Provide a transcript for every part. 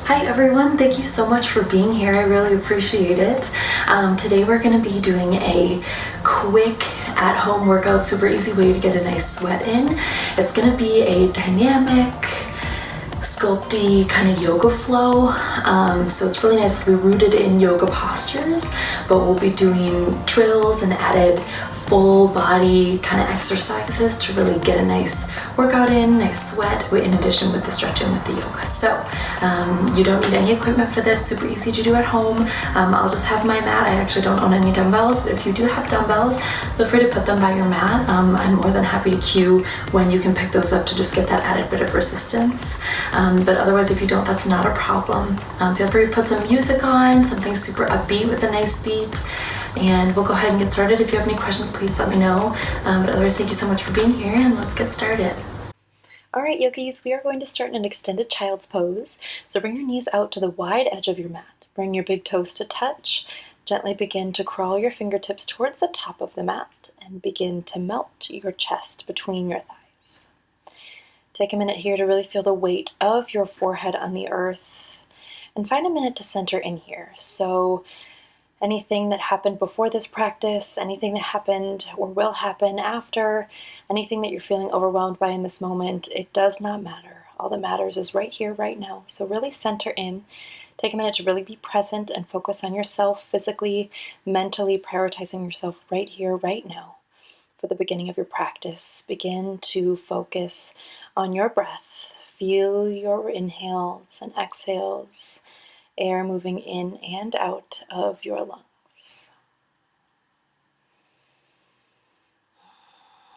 Hi everyone, thank you so much for being here. I really appreciate it. Today we're going to be doing a quick at-home workout, super easy way to get a nice sweat in. It's going to be a dynamic, sculpty kind of yoga flow. So it's really nice to be rooted in yoga postures, but we'll be doing drills and added full body kind of exercises to really get a nice workout in, nice sweat, in addition with the stretching with the yoga. So you don't need any equipment for this, super easy to do at home. I'll just have my mat. I actually don't own any dumbbells, but if you do have dumbbells, feel free to put them by your mat. I'm more than happy to cue when you can pick those up to just get that added bit of resistance. But otherwise, if you don't, that's not a problem. Feel free to put some music on, something super upbeat with a nice beat. And we'll go ahead and get started. If you have any questions, please let me know. But otherwise, thank you so much for being here, and let's get started. All right, yogis, we are going to start in an extended child's pose. So bring your knees out to the wide edge of your mat. Bring your big toes to touch. Gently begin to crawl your fingertips towards the top of the mat and begin to melt your chest between your thighs. Take a minute here to really feel the weight of your forehead on the earth, and find a minute to center in here. So anything that happened before this practice, anything that happened or will happen after, anything that you're feeling overwhelmed by in this moment, it does not matter. All that matters is right here, right now. So really center in. Take a minute to really be present and focus on yourself physically, mentally, prioritizing yourself right here, right now. For the beginning of your practice, begin to focus on your breath. Feel your inhales and exhales, air moving in and out of your lungs.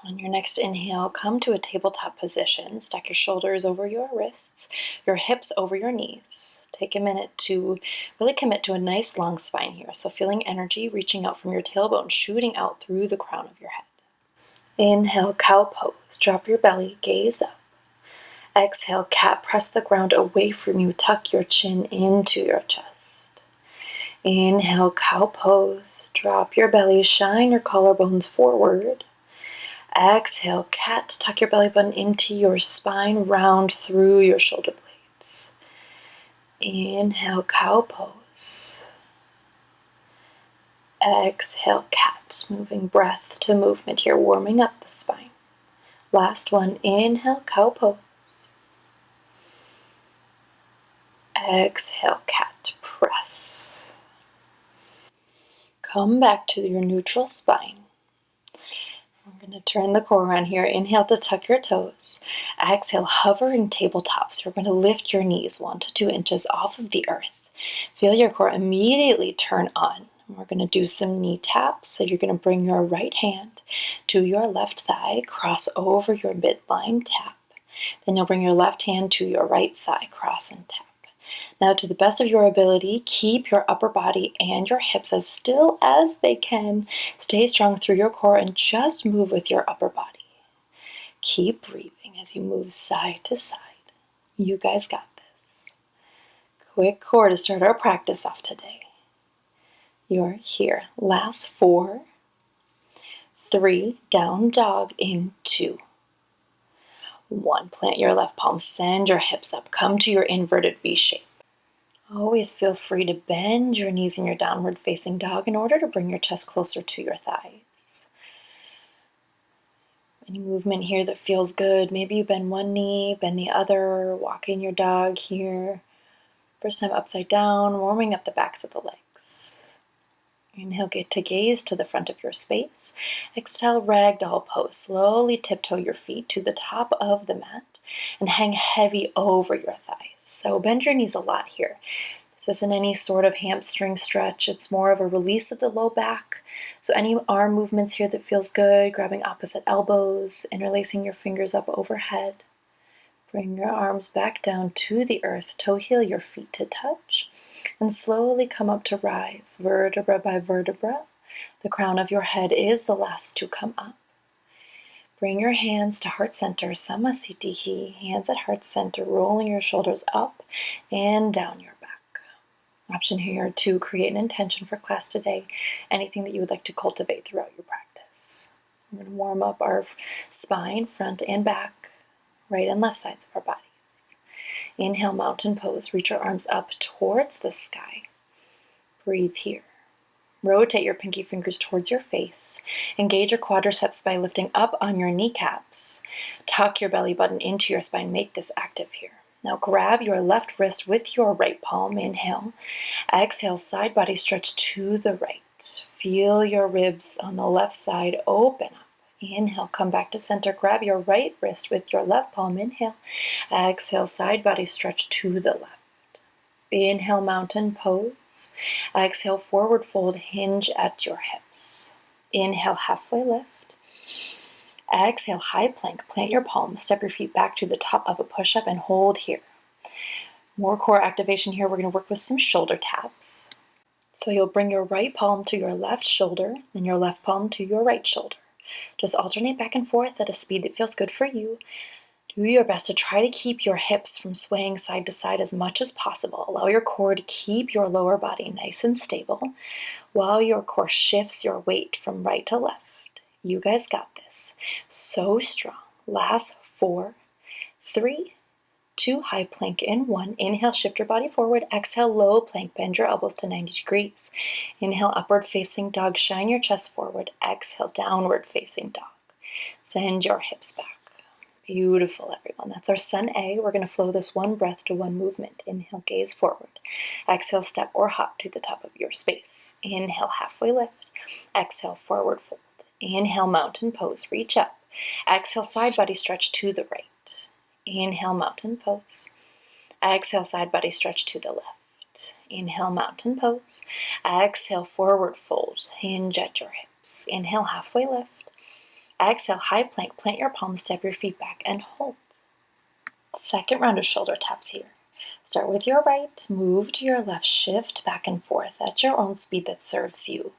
On your next inhale, come to a tabletop position. Stack your shoulders over your wrists, your hips over your knees. Take a minute to really commit to a nice long spine here. So feeling energy reaching out from your tailbone, shooting out through the crown of your head. Inhale, cow pose. Drop your belly, gaze up. Exhale, cat, press the ground away from you. Tuck your chin into your chest. Inhale, cow pose. Drop your belly, shine your collarbones forward. Exhale, cat, tuck your belly button into your spine, round through your shoulder blades. Inhale, cow pose. Exhale, cat, moving breath to movement here, warming up the spine. Last one, inhale, cow pose. Exhale, cat, press. Come back to your neutral spine. I'm going to turn the core around here. Inhale to tuck your toes. Exhale, hovering tabletop. So we're going to lift your knees 1 to 2 inches off of the earth. Feel your core immediately turn on. We're going to do some knee taps. So you're going to bring your right hand to your left thigh, cross over your midline, tap. Then you'll bring your left hand to your right thigh, cross and tap. Now, to the best of your ability, keep your upper body and your hips as still as they can. Stay strong through your core and just move with your upper body. Keep breathing as you move side to side. You guys got this. Quick core to start our practice off today. You're here. Last 4, 3, down dog in 2, 1. Plant your left palm, send your hips up, come to your inverted V shape. Always feel free to bend your knees in your downward facing dog in order to bring your chest closer to your thighs. Any movement here that feels good. Maybe you bend one knee, bend the other, walking your dog here. First time upside down, warming up the backs of the legs. Inhale, get to gaze to the front of your space. Exhale, ragdoll pose. Slowly tiptoe your feet to the top of the mat and hang heavy over your thighs. So bend your knees a lot here. This isn't any sort of hamstring stretch. It's more of a release of the low back. So any arm movements here that feels good, grabbing opposite elbows, interlacing your fingers up overhead. Bring your arms back down to the earth, toe heel your feet to touch, and slowly come up to rise, vertebra by vertebra. The crown of your head is the last to come up. Bring your hands to heart center, Samasthiti, hands at heart center, rolling your shoulders up and down your back. Option here to create an intention for class today, anything that you would like to cultivate throughout your practice. We're going to warm up our spine, front and back, right and left sides of our bodies. Inhale, mountain pose. Reach your arms up towards the sky. Breathe here. Rotate your pinky fingers towards your face. Engage your quadriceps by lifting up on your kneecaps. Tuck your belly button into your spine. Make this active here. Now grab your left wrist with your right palm. Inhale. Exhale, side body stretch to the right. Feel your ribs on the left side open up. Inhale, come back to center. Grab your right wrist with your left palm. Inhale. Exhale, side body stretch to the left. Inhale, mountain pose. Exhale, forward fold, hinge at your hips. Inhale, halfway lift. Exhale, high plank. Plant your palms. Step your feet back to the top of a push-up and hold here. More core activation here. We're going to work with some shoulder taps. So you'll bring your right palm to your left shoulder, then your left palm to your right shoulder. Just alternate back and forth at a speed that feels good for you. Do your best to try to keep your hips from swaying side to side as much as possible. Allow your core to keep your lower body nice and stable while your core shifts your weight from right to left. You guys got this. So strong. Last 4, 3, 2, high plank in 1. Inhale, shift your body forward. Exhale, low plank. Bend your elbows to 90 degrees. Inhale, upward facing dog. Shine your chest forward. Exhale, downward facing dog. Send your hips back. Beautiful, everyone. That's our Sun A. We're going to flow this one breath to one movement. Inhale, gaze forward. Exhale, step or hop to the top of your space. Inhale, halfway lift. Exhale, forward fold. Inhale, mountain pose. Reach up. Exhale, side body stretch to the right. Inhale, mountain pose. Exhale, side body stretch to the left. Inhale, mountain pose. Exhale, forward fold. Hinge at your hips. Inhale, halfway lift. Exhale, high plank. Plant your palms, step your feet back, and hold. Second round of shoulder taps here. Start with your right, move to your left, shift back and forth at your own speed that serves you.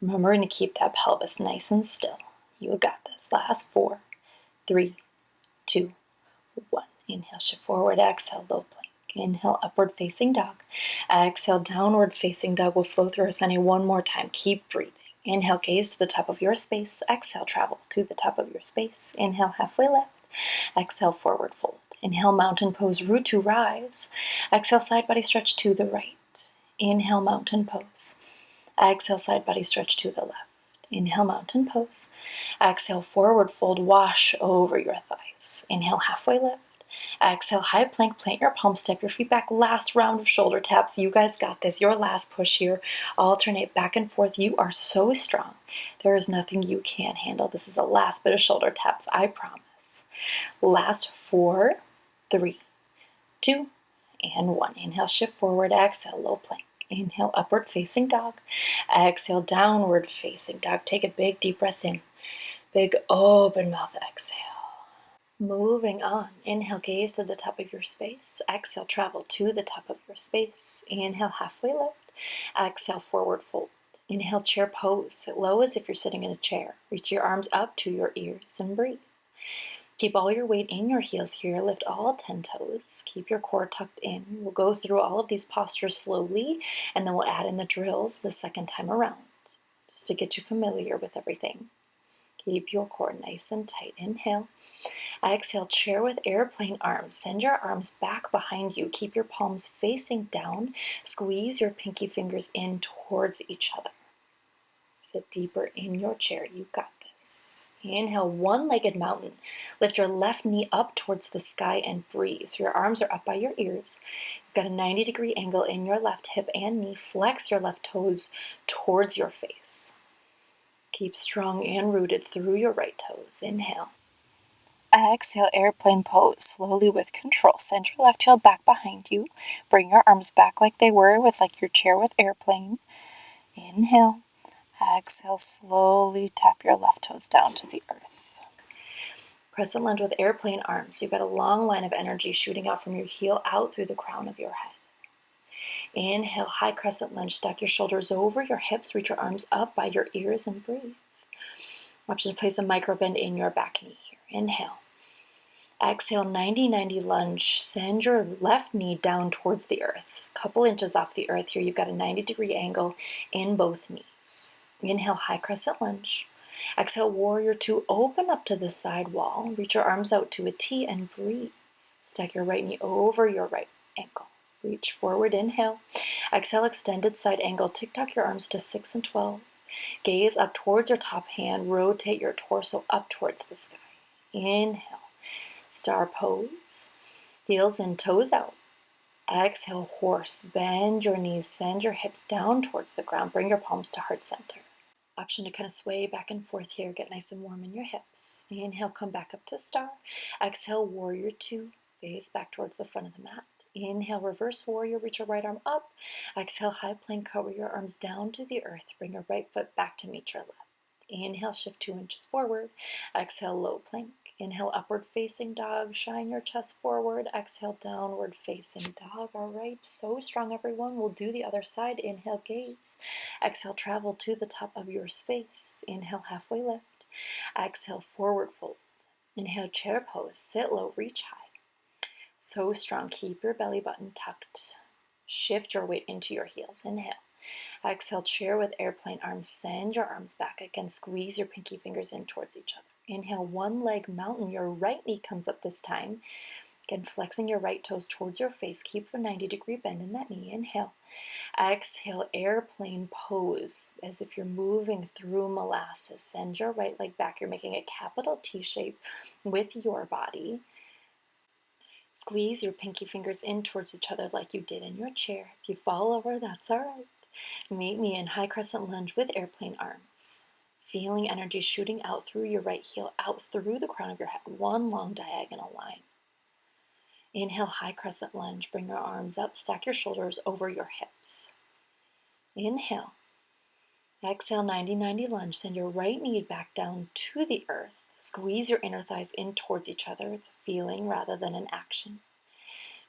Remembering to keep that pelvis nice and still. You got this. Last 4, 3, 2, 1. Inhale, shift forward. Exhale, low plank. Inhale, upward facing dog. Exhale, downward facing dog. We'll flow through our sunny one more time. Keep breathing. Inhale, gaze to the top of your space. Exhale, travel to the top of your space. Inhale, halfway lift. Exhale, forward fold. Inhale, mountain pose, root to rise. Exhale, side body stretch to the right. Inhale, mountain pose. Exhale, side body stretch to the left. Inhale, mountain pose. Exhale, forward fold, wash over your thighs. Inhale, halfway lift. Exhale, high plank, plant your palms, step your feet back. Last round of shoulder taps. You guys got this. Your last push here. Alternate back and forth. You are so strong. There is nothing you can't handle. This is the last bit of shoulder taps, I promise. Last 4, 3, 2, and 1. Inhale, shift forward. Exhale, low plank. Inhale, upward facing dog. Exhale, downward facing dog. Take a big deep breath in. Big open mouth exhale. Moving on. Inhale, gaze to the top of your space. Exhale, travel to the top of your space. Inhale, halfway lift. Exhale, forward fold. Inhale, chair pose. Sit low as if you're sitting in a chair. Reach your arms up to your ears and breathe. Keep all your weight in your heels here. Lift all 10 toes. Keep your core tucked in. We'll go through all of these postures slowly, and then we'll add in the drills the second time around, just to get you familiar with everything. Keep your core nice and tight. Inhale. Exhale, chair with airplane arms. Send your arms back behind you. Keep your palms facing down. Squeeze your pinky fingers in towards each other. Sit deeper in your chair. You got this. Inhale, one-legged mountain. Lift your left knee up towards the sky and breathe. So your arms are up by your ears. You've got a 90-degree angle in your left hip and knee. Flex your left toes towards your face. Keep strong and rooted through your right toes. Inhale. Exhale, airplane pose. Slowly with control. Send your left heel back behind you. Bring your arms back like they were with like your chair with airplane. Inhale. Exhale, slowly tap your left toes down to the earth. Crescent lunge with airplane arms. You've got a long line of energy shooting out from your heel out through the crown of your head. Inhale, high crescent lunge. Stack your shoulders over your hips. Reach your arms up by your ears and breathe. Option to place a micro bend in your back knee here. Inhale. Exhale, 90-90 lunge. Send your left knee down towards the earth. Couple inches off the earth here. You've got a 90-degree angle in both knees. Inhale, high crescent lunge. Exhale, warrior 2. Open up to the side wall. Reach your arms out to a T and breathe. Stack your right knee over your right ankle. Reach forward, inhale. Exhale, extended side angle. Tick-tock your arms to 6 and 12. Gaze up towards your top hand. Rotate your torso up towards the sky. Inhale. Star pose. Heels in, toes out. Exhale, horse. Bend your knees. Send your hips down towards the ground. Bring your palms to heart center. Option to kind of sway back and forth here. Get nice and warm in your hips. Inhale, come back up to star. Exhale, warrior two. Face back towards the front of the mat. Inhale, reverse warrior. Reach your right arm up. Exhale, high plank. Cover your arms down to the earth. Bring your right foot back to meet your left. Inhale, shift 2 inches forward. Exhale, low plank. Inhale, upward facing dog. Shine your chest forward. Exhale, downward facing dog. All right, so strong, everyone. We'll do the other side. Inhale, gaze. Exhale, travel to the top of your space. Inhale, halfway lift. Exhale, forward fold. Inhale, chair pose. Sit low, reach high. So strong. Keep your belly button tucked. Shift your weight into your heels. Inhale. Exhale, chair with airplane arms. Send your arms back. Again, squeeze your pinky fingers in towards each other. Inhale, one leg mountain. Your right knee comes up this time. Again, flexing your right toes towards your face. Keep a 90-degree bend in that knee. Inhale. Exhale, airplane pose, as if you're moving through molasses. Send your right leg back. You're making a capital T shape with your body. Squeeze your pinky fingers in towards each other like you did in your chair. If you fall over, that's all right. Meet me in high crescent lunge with airplane arms. Feeling energy shooting out through your right heel, out through the crown of your head. One long diagonal line. Inhale, high crescent lunge. Bring your arms up. Stack your shoulders over your hips. Inhale. Exhale, 90-90 lunge. Send your right knee back down to the earth. Squeeze your inner thighs in towards each other. It's a feeling rather than an action.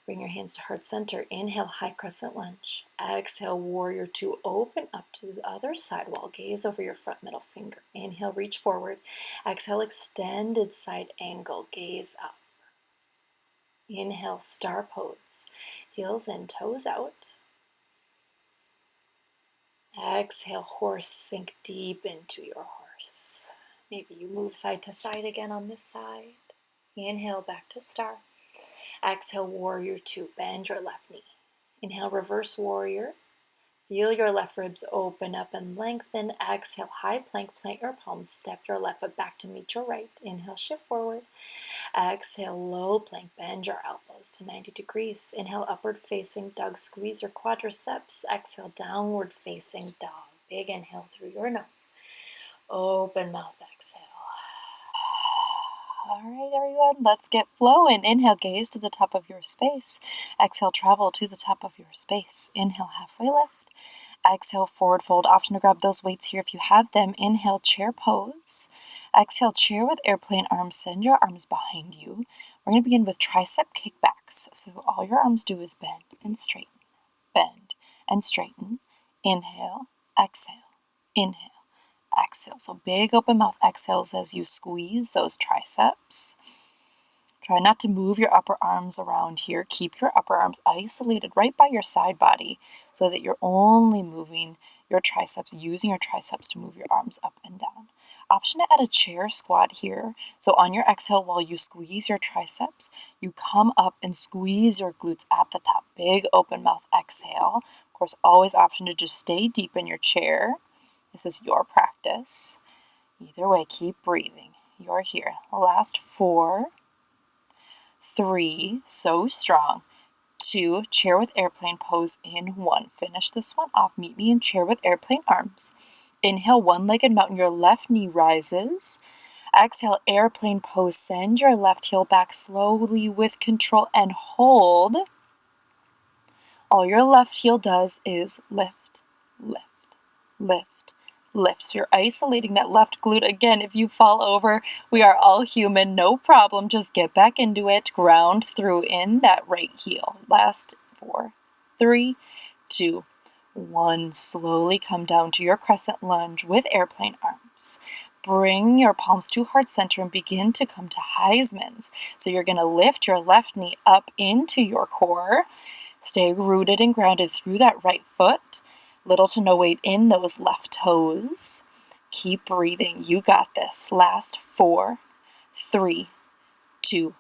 Bring your hands to heart center. Inhale, high crescent lunge. Exhale, warrior two. Open up to the other side wall. Gaze over your front middle finger. Inhale, reach forward. Exhale, extended side angle. Gaze up. Inhale, star pose. Heels in, toes out. Exhale, horse. Sink deep into your horse. Maybe you move side to side again on this side. Inhale, back to star. Exhale, warrior two. Bend your left knee. Inhale, reverse warrior. Feel your left ribs open up and lengthen. Exhale, high plank. Plant your palms. Step your left foot back to meet your right. Inhale, shift forward. Exhale, low plank. Bend your elbows to 90 degrees. Inhale, upward facing dog. Squeeze your quadriceps. Exhale, downward facing dog. Big inhale through your nose. Open mouth, exhale. All right, everyone, let's get flowing. Inhale, gaze to the top of your space. Exhale, travel to the top of your space. Inhale, halfway lift. Exhale, forward fold. Option to grab those weights here if you have them. Inhale, chair pose. Exhale, chair with airplane arms. Send your arms behind you. We're going to begin with tricep kickbacks. So all your arms do is bend and straighten, bend and straighten. Inhale, exhale, inhale. Exhale. So big open mouth exhales as you squeeze those triceps. Try not to move your upper arms around here. Keep your upper arms isolated right by your side body so that you're only moving your triceps, using your triceps to move your arms up and down. Option to add a chair squat here. So on your exhale, while you squeeze your triceps, you come up and squeeze your glutes at the top. Big open mouth exhale. Of course, always option to just stay deep in your chair. This is your practice. Either way, keep breathing. You're here. Last 4, 3, so strong. 2, chair with airplane pose in 1. Finish this one off. Meet me in chair with airplane arms. Inhale, one-legged mountain. Your left knee rises. Exhale, airplane pose. Send your left heel back slowly with control and hold. All your left heel does is lift, lift, lift. Lift. So you're isolating that left glute. Again, if you fall over, we are all human, no problem. Just get back into it. Ground through in that right heel. Last 4, 3, 2, 1. Slowly come down to your crescent lunge with airplane arms. Bring your palms to heart center and begin to come to Heisman's. So you're going to lift your left knee up into your core. Stay rooted and grounded through that right foot. Little to no weight in those left toes. Keep breathing. You got this. Last 4, 3, 2,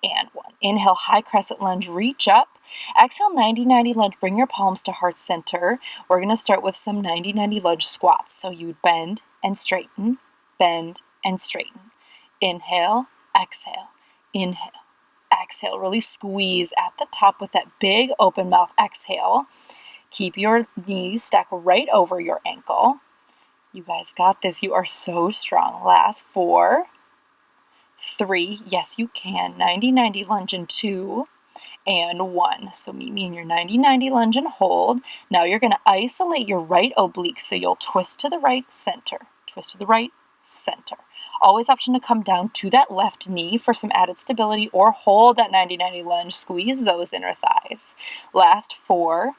and 1. Inhale, high crescent lunge, reach up. Exhale, 90-90 lunge, bring your palms to heart center. We're going to start with some 90-90 lunge squats. So you bend and straighten, bend and straighten. Inhale, exhale, inhale, exhale. Really squeeze at the top with that big open mouth exhale. Keep your knees stacked right over your ankle. You guys got this. You are so strong. Last 4, 3, yes you can. 90-90 lunge in 2 and 1. So meet me in your 90-90 lunge and hold. Now you're going to isolate your right oblique. So you'll twist to the right, center. Twist to the right, center. Always option to come down to that left knee for some added stability, or hold that 90-90 lunge. Squeeze those inner thighs. Last 4,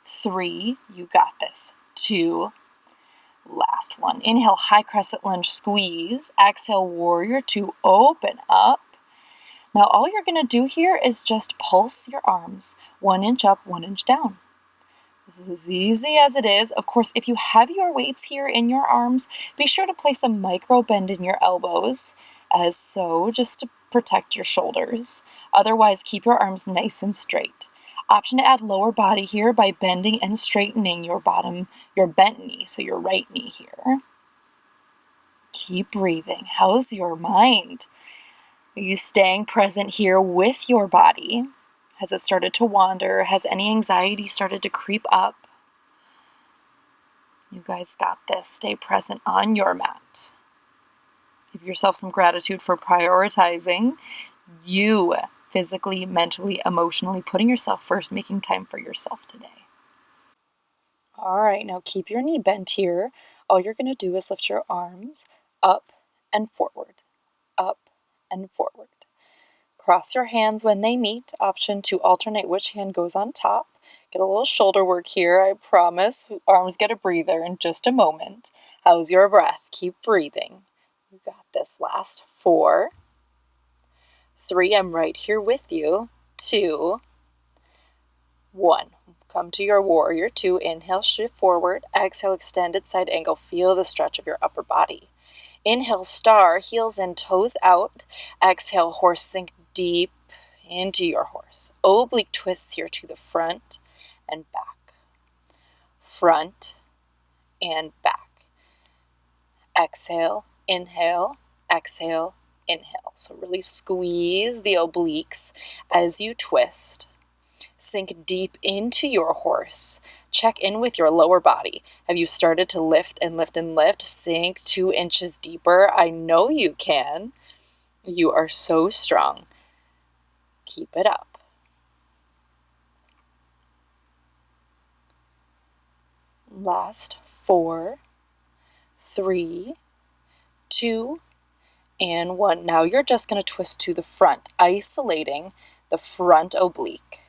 3, you got this. 2, last 1. Inhale, high crescent lunge, squeeze. Exhale, warrior 2, open up. Now all you're going to do here is just pulse your arms 1 inch up, 1 inch down. This is as easy as it is. Of course, if you have your weights here in your arms, be sure to place a micro bend in your elbows, as so, just to protect your shoulders. Otherwise, keep your arms nice and straight. Option to add lower body here by bending and straightening your bent knee, so your right knee here. Keep breathing. How's your mind? Are you staying present here with your body? Has it started to wander? Has any anxiety started to creep up? You guys got this. Stay present on your mat. Give yourself some gratitude for prioritizing you, physically, mentally, emotionally, putting yourself first, making time for yourself today. All right, now keep your knee bent here. All you're going to do is lift your arms up and forward, up and forward. Cross your hands when they meet. Option to alternate which hand goes on top. Get a little shoulder work here, I promise. Arms get a breather in just a moment. How's your breath? Keep breathing. You got this. Last 4, 3, I'm right here with you. 2, 1. Come to your warrior 2. Inhale, shift forward. Exhale, extended side angle. Feel the stretch of your upper body. Inhale, star, heels in, toes out. Exhale, horse, sink deep into your horse. Oblique twists here to the front and back. Front and back. Exhale, inhale, exhale, inhale. So really squeeze the obliques as you twist. Sink deep into your horse. Check in with your lower body. Have you started to lift and lift and lift? Sink 2 inches deeper. I know you can. You are so strong. Keep it up. Last 4, 3, 2, and 1. Now you're just going to twist to the front, isolating the front oblique.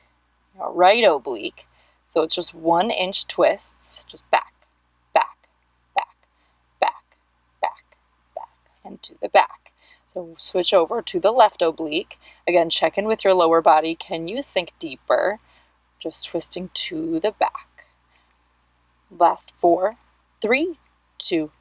Now right oblique. So it's just 1 inch twists, just back, back, back, back, back, back, and to the back. So switch over to the left oblique. Again, check in with your lower body. Can you sink deeper? Just twisting to the back. Last 4, 3, 2,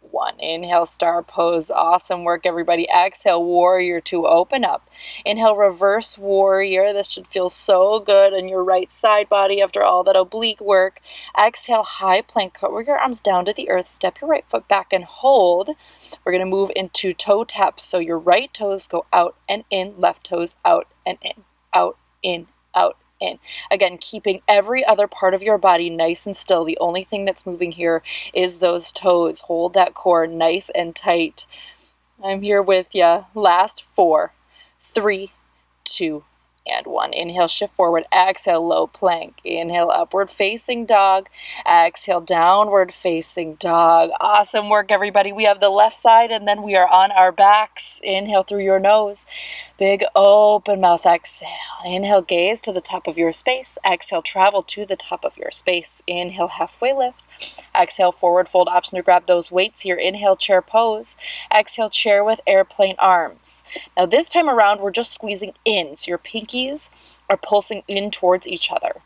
1. Inhale, star pose. Awesome work, everybody. Exhale, warrior 2. Open up. Inhale, reverse warrior. This should feel so good in your right side body after all that oblique work. Exhale, high plank. Cut your arms down to the earth. Step your right foot back and hold. We're going to move into toe taps. So your right toes go out and in, left toes out and in, out, in, out, in. Again, keeping every other part of your body nice and still. The only thing that's moving here is those toes. Hold that core nice and tight. I'm here with you. Last 4, 3, 2, and 1. Inhale, shift forward. Exhale, low plank. Inhale, upward facing dog. Exhale, downward facing dog. Awesome work, everybody. We have the left side, and then we are on our backs. Inhale through your nose. Big open mouth. Exhale. Inhale, gaze to the top of your space. Exhale, travel to the top of your space. Inhale, halfway lift. Exhale, forward fold. Option to grab those weights here. Inhale, chair pose. Exhale, chair with airplane arms. Now this time around, we're just squeezing in. So your pinkies are pulsing in towards each other.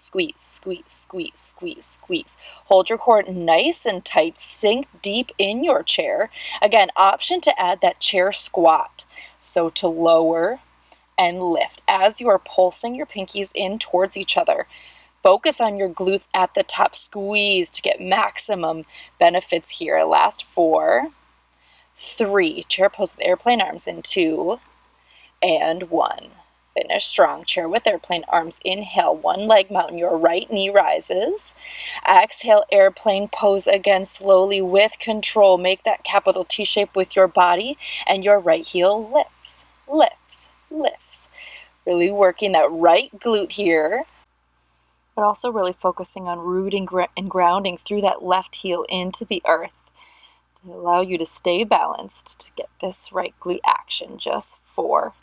Squeeze, squeeze, squeeze, squeeze, squeeze. Hold your core nice and tight. Sink deep in your chair. Again, option to add that chair squat. So to lower and lift as you are pulsing your pinkies in towards each other. Focus on your glutes at the top. Squeeze to get maximum benefits here. Last 4, 3. Chair pose with airplane arms in 2 and 1. Finish strong. Chair with airplane arms. Inhale, one leg mountain. Your right knee rises. Exhale, airplane pose again slowly with control. Make that capital T shape with your body, and your right heel lifts, lifts, lifts. Really working that right glute here, but also really focusing on rooting and grounding through that left heel into the earth to allow you to stay balanced to get this right glute action. Just 4,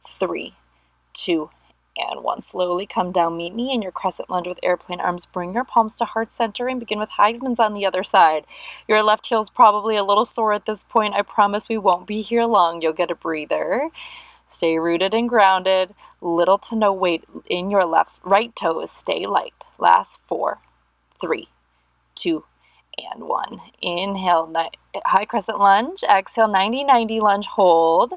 3, 2, and 1. Slowly come down. Meet me in your crescent lunge with airplane arms. Bring your palms to heart center and begin with Heisman's on the other side. Your left heel's probably a little sore at this point. I promise we won't be here long. You'll get a breather. Stay rooted and grounded. Little to no weight in your right toes. Stay light. Last 4, 3, 2, and 1. Inhale, high crescent lunge. Exhale, 90-90 lunge. Hold.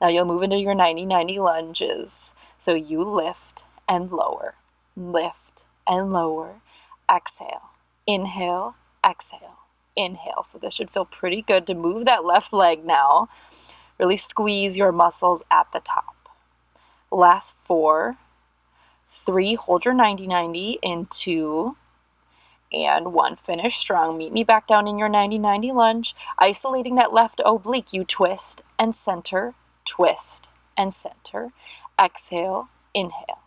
Now you'll move into your 90-90 lunges. So you lift and lower, lift and lower. Exhale, inhale, exhale, inhale. So this should feel pretty good to move that left leg now. Really squeeze your muscles at the top. Last 4, 3, hold your 90-90 in 2 and 1. Finish strong. Meet me back down in your 90-90 lunge. Isolating that left oblique, you twist and center, twist and center. Exhale, inhale,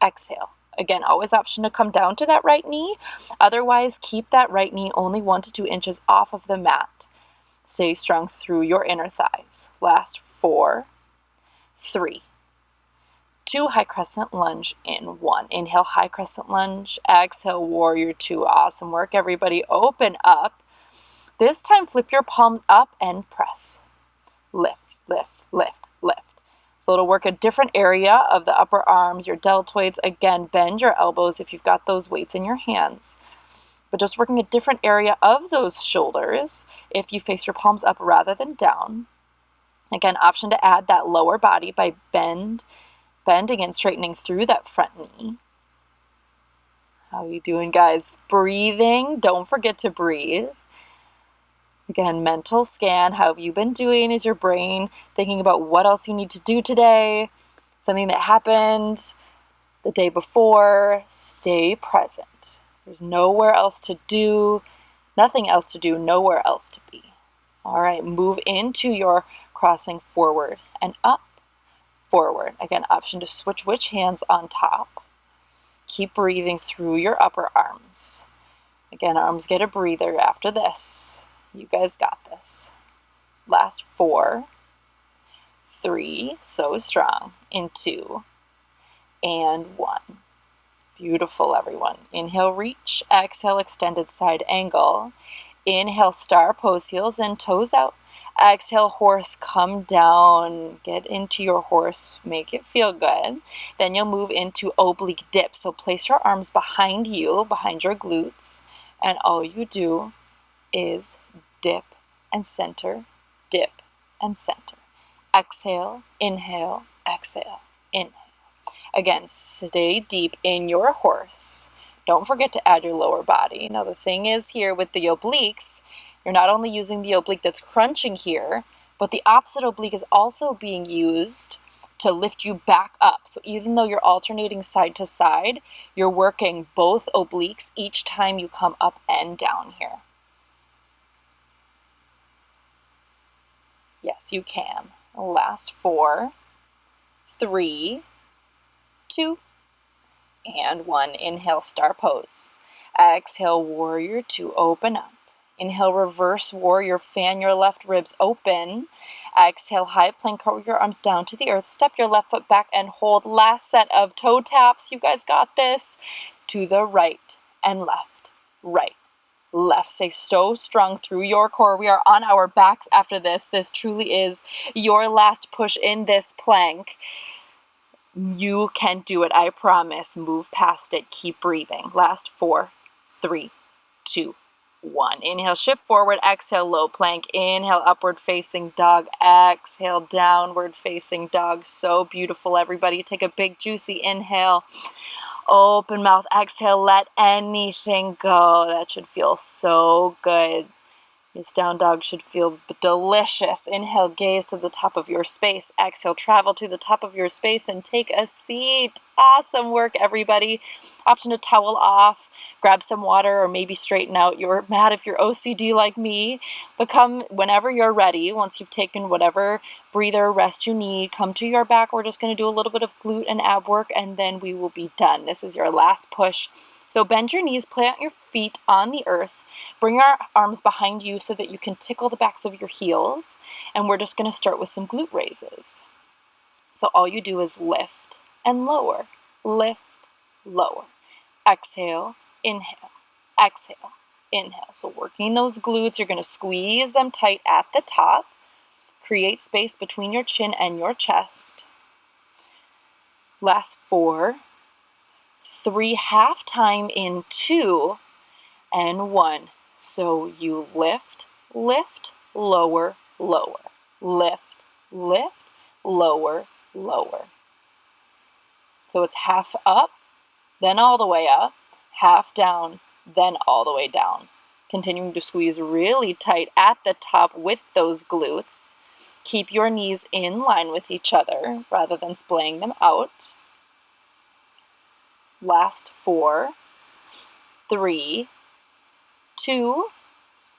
exhale. Again, always option to come down to that right knee. Otherwise, keep that right knee only 1 to 2 inches off of the mat. Stay strong through your inner thighs. Last 4, 3, 2, high crescent lunge in 1. Inhale, high crescent lunge. Exhale, warrior 2. Awesome work, everybody. Open up. This time, flip your palms up and press. Lift, lift, lift, lift. So it'll work a different area of the upper arms, your deltoids. Again, bend your elbows if you've got those weights in your hands. But just working a different area of those shoulders if you face your palms up rather than down. Again, option to add that lower body by bending and straightening through that front knee. How are you doing, guys? Breathing. Don't forget to breathe. Again, mental scan. How have you been doing? Is your brain thinking about what else you need to do today? Something that happened the day before? Stay present. There's nowhere else to do, nothing else to do, nowhere else to be. All right, move into your crossing forward and up, forward. Again, option to switch which hands on top. Keep breathing through your upper arms. Again, arms get a breather after this. You guys got this. Last 4, 3, so strong, in 2, and 1. Beautiful, everyone. Inhale, reach. Exhale, extended side angle. Inhale, star pose, heels and toes out. Exhale, horse, come down. Get into your horse. Make it feel good. Then you'll move into oblique dip. So place your arms behind you, behind your glutes. And all you do is dip and center, dip and center. Exhale, inhale, exhale, inhale. Again, stay deep in your horse. Don't forget to add your lower body. Now the thing is here with the obliques, you're not only using the oblique that's crunching here, but the opposite oblique is also being used to lift you back up. So even though you're alternating side to side, you're working both obliques each time you come up and down here. Yes, you can. Last 4, 3, 2, and 1. Inhale, star pose. Exhale, warrior 2, open up. Inhale, reverse warrior, fan your left ribs open. Exhale, high plank, curl your arms down to the earth. Step your left foot back and hold. Last set of toe taps. You guys got this. To the right and left, right, left. Stay so strong through your core. We are on our backs after this. This truly is your last push in this plank. You can do it, I promise. Move past it. Keep breathing. Last 4, 3, 2, 1. Inhale, shift forward. Exhale, low plank. Inhale, upward facing dog. Exhale, downward facing dog. So beautiful, everybody. Take a big, juicy inhale. Open mouth. Exhale, let anything go. That should feel so good. This down dog should feel delicious. Inhale, gaze to the top of your space. Exhale, travel to the top of your space and take a seat. Awesome work, everybody. Option to towel off, grab some water, or maybe straighten out your mat if you're OCD like me. But come whenever you're ready, once you've taken whatever breather rest you need, come to your back. We're just going to do a little bit of glute and ab work, and then we will be done. This is your last push. So bend your knees, plant your feet on the earth. Bring your arms behind you so that you can tickle the backs of your heels. And we're just going to start with some glute raises. So all you do is lift and lower, lift, lower. Exhale, inhale, exhale, inhale. So working those glutes, you're going to squeeze them tight at the top. Create space between your chin and your chest. Last 4, 3, half time in 2, and 1. So you lift, lift, lower, lower. Lift, lift, lower, lower. So it's half up, then all the way up, half down, then all the way down. Continuing to squeeze really tight at the top with those glutes. Keep your knees in line with each other rather than splaying them out. Last 4, 3, 2,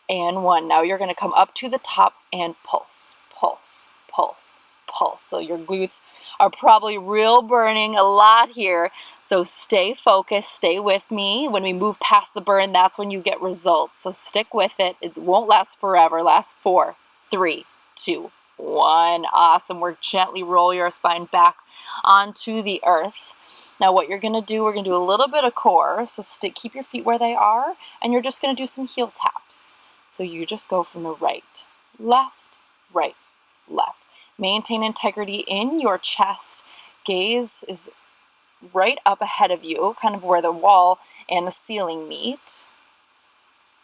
and 1. Now you're going to come up to the top and pulse, pulse, pulse, pulse. So your glutes are probably real burning a lot here. So stay focused, stay with me. When we move past the burn, that's when you get results. So stick with it. It won't last forever. Last 4, 3, 2, 1. Awesome work. Gently roll your spine back onto the earth. Now what you're going to do, we're going to do a little bit of core. So keep your feet where they are, and you're just going to do some heel taps. So you just go from the right, left, right, left. Maintain integrity in your chest. Gaze is right up ahead of you, kind of where the wall and the ceiling meet.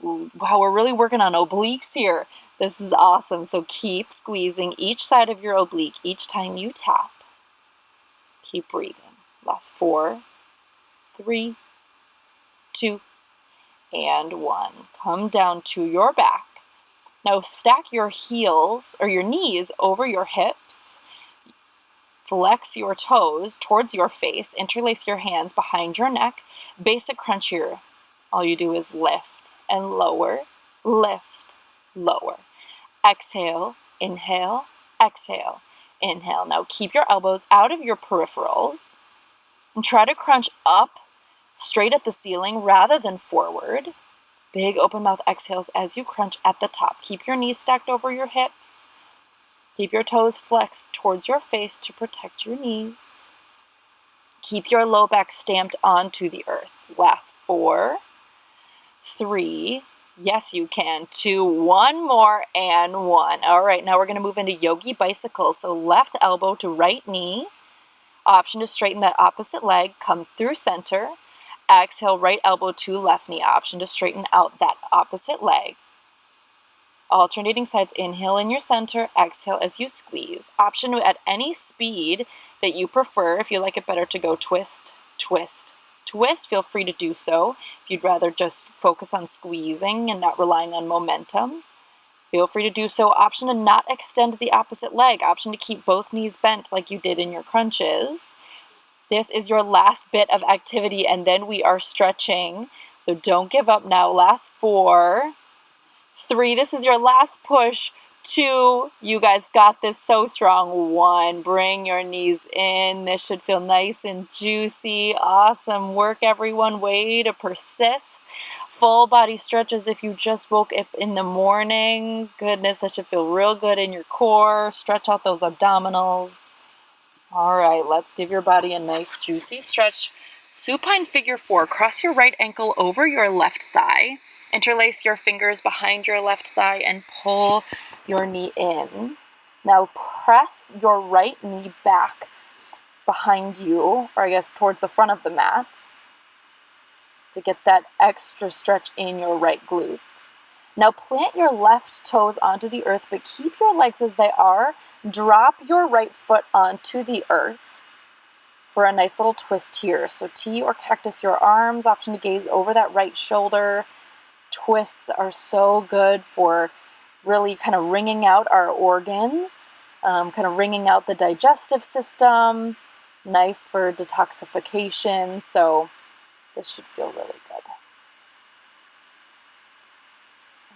Wow, we're really working on obliques here. This is awesome. So keep squeezing each side of your oblique each time you tap. Keep breathing. Last 4, 3, 2, and 1. Come down to your back. Now stack your heels or your knees over your hips. Flex your toes towards your face. Interlace your hands behind your neck. Basic crunch here. All you do is lift and lower, lift, lower. Exhale, inhale, exhale, inhale. Now keep your elbows out of your peripherals. And try to crunch up straight at the ceiling rather than forward. Big open mouth exhales as you crunch at the top. Keep your knees stacked over your hips. Keep your toes flexed towards your face to protect your knees. Keep your low back stamped onto the earth. Last 4, 3, yes you can, 2, 1 more, and 1. All right, now we're going to move into yogi bicycle. So left elbow to right knee. Option to straighten that opposite leg, come through center. Exhale, right elbow to left knee. Option to straighten out that opposite leg. Alternating sides, inhale in your center, exhale as you squeeze. Option at any speed that you prefer. If you like it better to go twist, twist, twist, feel free to do so. If you'd rather just focus on squeezing and not relying on momentum, feel free to do so. Option to not extend the opposite leg. Option to keep both knees bent like you did in your crunches. This is your last bit of activity, and then we are stretching. So don't give up now. Last 4, 3, this is your last push. 2, you guys got this so strong. 1, bring your knees in. This should feel nice and juicy. Awesome work, everyone. Way to persist. Full body stretches if you just woke up in the morning. Goodness, that should feel real good in your core. Stretch out those abdominals. All right, let's give your body a nice juicy stretch. Supine figure 4. Cross your right ankle over your left thigh. Interlace your fingers behind your left thigh and pull your knee in. Now press your right knee back behind you, or I guess towards the front of the mat, to get that extra stretch in your right glute. Now plant your left toes onto the earth, but keep your legs as they are. Drop your right foot onto the earth for a nice little twist here. So T or cactus your arms, option to gaze over that right shoulder. Twists are so good for really kind of wringing out our organs, kind of wringing out the digestive system. Nice for detoxification. So this should feel really good.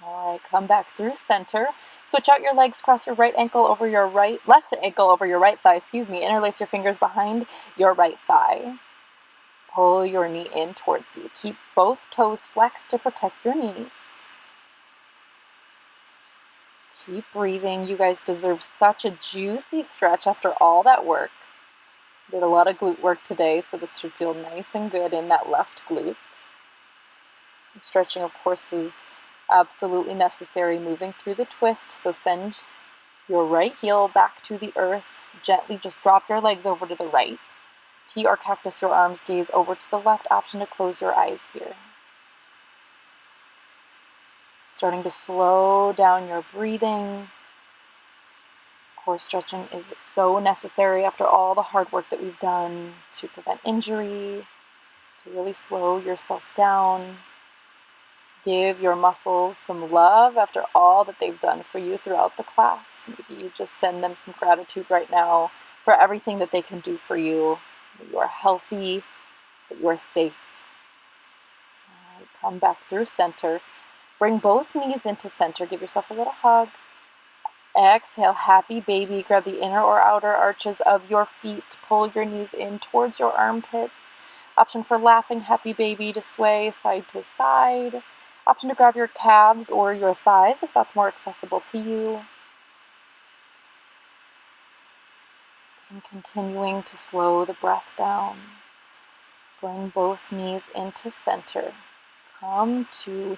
All right, come back through center. Switch out your legs, cross your right ankle over your left ankle over your right thigh, interlace your fingers behind your right thigh. Pull your knee in towards you. Keep both toes flexed to protect your knees. Keep breathing. You guys deserve such a juicy stretch after all that work. Did a lot of glute work today, so this should feel nice and good in that left glute. And stretching, of course, is absolutely necessary moving through the twist, so send your right heel back to the earth. Gently just drop your legs over to the right. T or cactus your arms, gaze over to the left, option to close your eyes here. Starting to slow down your breathing. Core stretching is so necessary after all the hard work that we've done to prevent injury, to really slow yourself down. Give your muscles some love after all that they've done for you throughout the class. Maybe you just send them some gratitude right now for everything that they can do for you, that you are healthy, that you are safe. All right, come back through center. Bring both knees into center. Give yourself a little hug. Exhale, happy baby. Grab the inner or outer arches of your feet. Pull your knees in towards your armpits. Option for laughing happy baby to sway side to side. Option to grab your calves or your thighs if that's more accessible to you. And continuing to slow the breath down. Bring both knees into center. Come to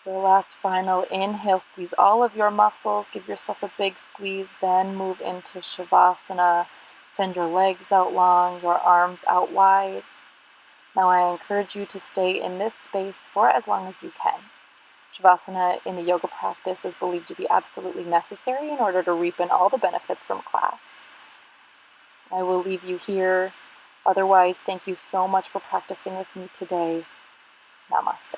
your last final inhale. Squeeze all of your muscles. Give yourself a big squeeze. Then move into Shavasana. Send your legs out long, your arms out wide. Now I encourage you to stay in this space for as long as you can. Shavasana in the yoga practice is believed to be absolutely necessary in order to reap in all the benefits from class. I will leave you here. Otherwise, thank you so much for practicing with me today. Namaste.